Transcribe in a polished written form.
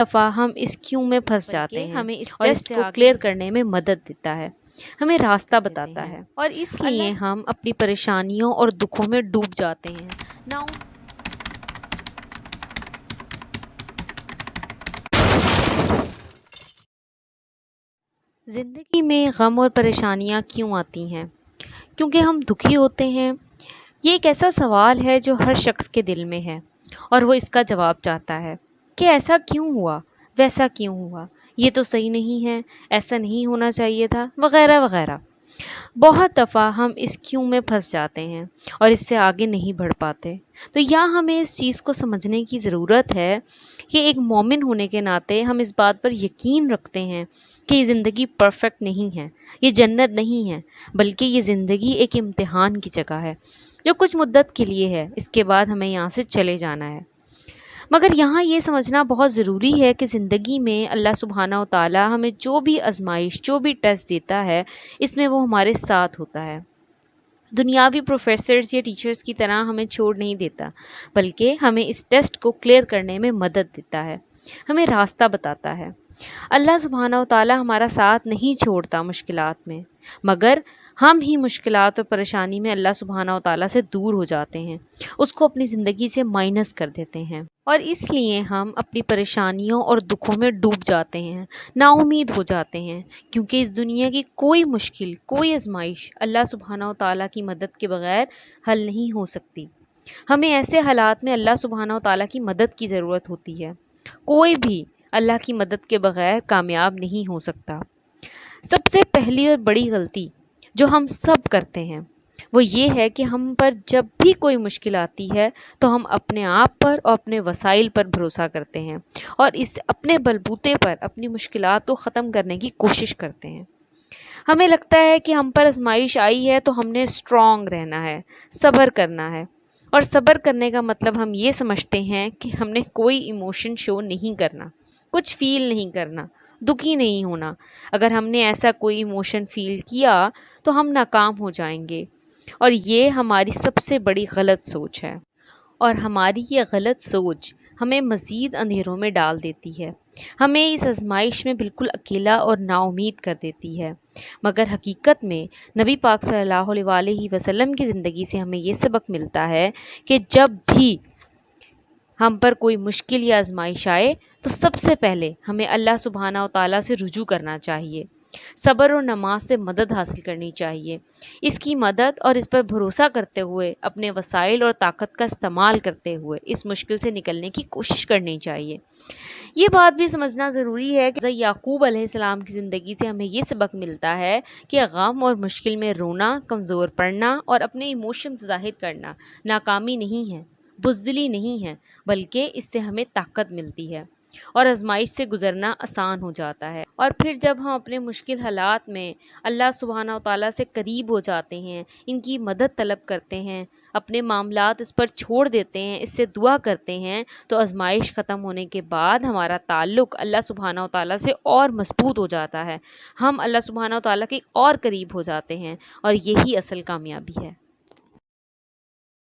دفعہ ہم اس کیوں میں پھنس جاتے ہیں ہمیں اس اور اس ٹیسٹ کو کلیئر کرنے میں مدد دیتا ہے، ہمیں راستہ بتاتا ہے، اور اس لیے ہم اپنی پریشانیوں اور دکھوں میں ڈوب جاتے ہیں۔ زندگی میں غم اور پریشانیاں کیوں آتی ہیں؟ کیونکہ ہم دکھی ہوتے ہیں؟ یہ ایک ایسا سوال ہے جو ہر شخص کے دل میں ہے، اور وہ اس کا جواب چاہتا ہے کہ ایسا کیوں ہوا، ویسا کیوں ہوا، یہ تو صحیح نہیں ہے، ایسا نہیں ہونا چاہیے تھا، وغیرہ وغیرہ۔ بہت دفعہ ہم اس کیوں میں پھنس جاتے ہیں اور اس سے آگے نہیں بڑھ پاتے۔ تو یہاں ہمیں اس چیز کو سمجھنے کی ضرورت ہے کہ ایک مومن ہونے کے ناطے ہم اس بات پر یقین رکھتے ہیں کہ یہ زندگی پرفیکٹ نہیں ہے، یہ جنت نہیں ہے، بلکہ یہ زندگی ایک امتحان کی جگہ ہے جو کچھ مدت کے لیے ہے، اس کے بعد ہمیں یہاں سے چلے جانا ہے۔ مگر یہاں یہ سمجھنا بہت ضروری ہے کہ زندگی میں اللہ سبحانہ و تعالیٰ ہمیں جو بھی آزمائش، جو بھی ٹیسٹ دیتا ہے، اس میں وہ ہمارے ساتھ ہوتا ہے۔ دنیاوی پروفیسرز یا ٹیچرز کی طرح ہمیں چھوڑ نہیں دیتا، بلکہ ہمیں اس ٹیسٹ کو کلیئر کرنے میں مدد دیتا ہے، ہمیں راستہ بتاتا ہے۔ اللہ سبحانہ و تعالیٰ ہمارا ساتھ نہیں چھوڑتا مشکلات میں، مگر ہم ہی مشکلات اور پریشانی میں اللہ سبحانہ و تعالیٰ سے دور ہو جاتے ہیں، اس کو اپنی زندگی سے مائنس کر دیتے ہیں، اور اس لیے ہم اپنی پریشانیوں اور دکھوں میں ڈوب جاتے ہیں، نا امید ہو جاتے ہیں، کیونکہ اس دنیا کی کوئی مشکل، کوئی آزمائش اللہ سبحانہ و تعالیٰ کی مدد کے بغیر حل نہیں ہو سکتی۔ ہمیں ایسے حالات میں اللہ سبحانہ و تعالیٰ کی مدد کی ضرورت ہوتی ہے۔ کوئی بھی اللہ کی مدد کے بغیر کامیاب نہیں ہو سکتا۔ سب سے پہلی اور بڑی غلطی جو ہم سب کرتے ہیں وہ یہ ہے کہ ہم پر جب بھی کوئی مشکل آتی ہے تو ہم اپنے آپ پر اور اپنے وسائل پر بھروسہ کرتے ہیں، اور اس اپنے بلبوتے پر اپنی مشکلات کو ختم کرنے کی کوشش کرتے ہیں۔ ہمیں لگتا ہے کہ ہم پر آزمائش آئی ہے تو ہم نے اسٹرانگ رہنا ہے، صبر کرنا ہے، اور صبر کرنے کا مطلب ہم یہ سمجھتے ہیں کہ ہم نے کوئی ایموشن شو نہیں کرنا، کچھ فیل نہیں کرنا، دکھی نہیں ہونا۔ اگر ہم نے ایسا کوئی ایموشن فیل کیا تو ہم ناکام ہو جائیں گے، اور یہ ہماری سب سے بڑی غلط سوچ ہے، اور ہماری یہ غلط سوچ ہمیں مزید اندھیروں میں ڈال دیتی ہے، ہمیں اس آزمائش میں بالکل اکیلا اور نا امید کر دیتی ہے۔ مگر حقیقت میں نبی پاک صلی اللہ علیہ وآلہ وسلم کی زندگی سے ہمیں یہ سبق ملتا ہے کہ جب بھی ہم پر کوئی مشکل یا آزمائش آئے تو سب سے پہلے ہمیں اللہ سبحانہ و تعالیٰ سے رجوع کرنا چاہیے، صبر اور نماز سے مدد حاصل کرنی چاہیے، اس کی مدد اور اس پر بھروسہ کرتے ہوئے اپنے وسائل اور طاقت کا استعمال کرتے ہوئے اس مشکل سے نکلنے کی کوشش کرنی چاہیے۔ یہ بات بھی سمجھنا ضروری ہے کہ یعقوب علیہ السلام کی زندگی سے ہمیں یہ سبق ملتا ہے کہ غم اور مشکل میں رونا، کمزور پڑنا اور اپنے ایموشنز ظاہر کرنا ناکامی نہیں ہے، بزدلی نہیں ہے، بلکہ اس سے ہمیں طاقت ملتی ہے اور آزمائش سے گزرنا آسان ہو جاتا ہے۔ اور پھر جب ہم اپنے مشکل حالات میں اللہ سبحانہ و تعالیٰ سے قریب ہو جاتے ہیں، ان کی مدد طلب کرتے ہیں، اپنے معاملات اس پر چھوڑ دیتے ہیں، اس سے دعا کرتے ہیں، تو آزمائش ختم ہونے کے بعد ہمارا تعلق اللہ سبحانہ و تعالیٰ سے اور مضبوط ہو جاتا ہے، ہم اللہ سبحانہ و تعالیٰ کے اور قریب ہو جاتے ہیں، اور یہی اصل کامیابی ہے۔